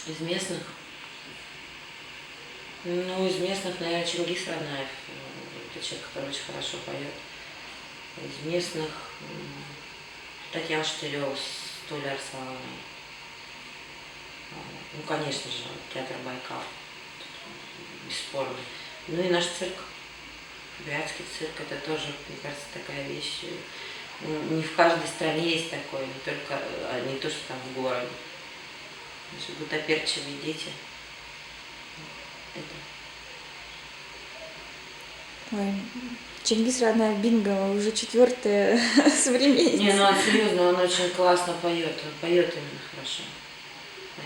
Из местных, ну, из местных, наверное, Чингис Роднаев. Это человек, который очень хорошо поет. Из местных Татьяна Штырева с Толей Арслановой. Ну, конечно же, театр Байкал. Бесспорно. Ну и наш цирк. Брянский цирк, это тоже, мне кажется, такая вещь. Не в каждой стране есть такое, не только, не то, что там в городе. Гутоперчивые дети. Это. Ой, Чингис Роднаев, бинго, уже 4-я современница. Не, ну серьезно, он очень классно поет. Он поет именно хорошо.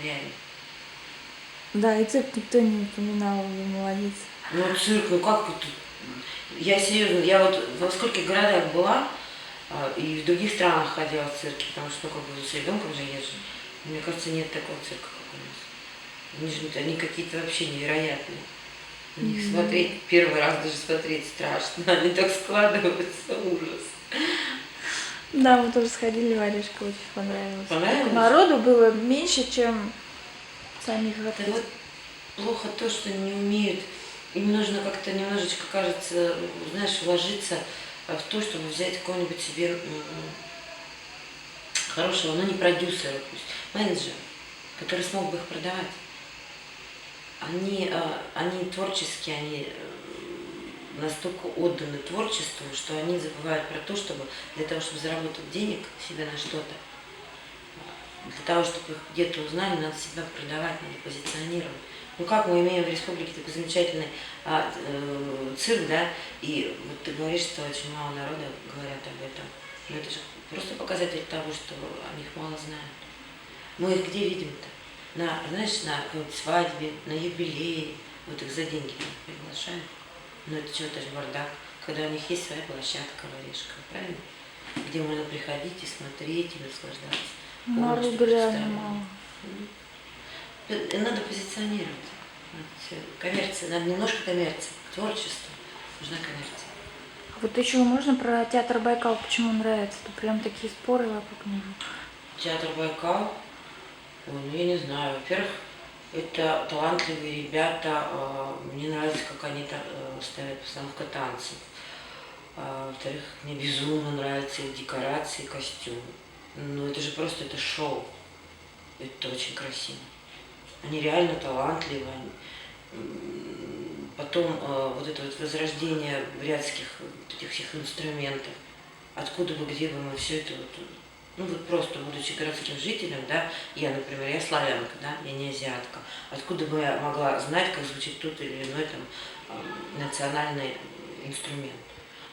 Реально. Да, и цирк никто не упоминал, он молодец. Ну цирк, ну как тут? Я серьезно, я вот во скольких городах была, и в других странах ходила в цирке, потому что, ну, как бы с ребенком же езжу. Мне кажется, нет такого цирка, как у нас. Они какие-то вообще невероятные. На них смотреть, первый раз даже смотреть страшно. Они так складываются, ужас. Да, мы тоже сходили, Варежка очень понравилось. Понравилось? Народу было меньше, чем самих Это вот плохо то, что не умеют. Им нужно как-то немножечко, кажется, знаешь, вложиться в то, чтобы взять какого-нибудь себе хорошего, но не продюсера пусть, менеджера, который смог бы их продавать. Они творческие, они настолько отданы творчеству, что они забывают про то, чтобы для того, чтобы заработать денег себе на что-то, для того, чтобы их где-то узнали, надо себя продавать, надо позиционировать. Ну как мы имеем в республике такой замечательный цирк, да, и вот ты говоришь, что очень мало народа говорят об этом. Но это же просто показатель того, что о них мало знают. Мы их где видим-то? Знаешь, на какой-нибудь свадьбе, на юбилее, вот их за деньги приглашают. Но это чего-то же бардак, когда у них есть своя площадка Варежка, правильно? Где можно приходить и смотреть, и наслаждаться. народу реально мало. Надо позиционировать. Коммерция, надо немножко коммерции. Творчество. Нужна коммерция. Вот еще можно про театр Байкал, почему нравится? Тут прям такие споры вокруг него. Театр Байкал, ну я не знаю. Во-первых, это талантливые ребята. Мне нравится, как они ставят постановку танцев. Во-вторых, мне безумно нравятся их декорации, костюмы. Ну это же просто, это шоу. Это очень красиво. Они реально талантливы. Потом вот это вот возрождение бурятских этих всех инструментов. Откуда бы, где бы мы все это вот, ну вот просто будучи городским жителем, да, я, например, я славянка, да, я не азиатка. Откуда бы я могла знать, как звучит тот или иной там национальный инструмент.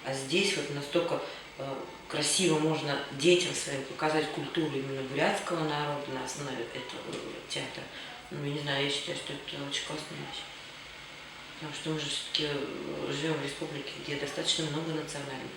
А здесь вот настолько красиво можно детям своим показать культуру именно бурятского народа на основе этого театра. Ну, я не знаю, я считаю, что это очень классная вещь. Потому что мы же все-таки живем в республике, где достаточно много национальных.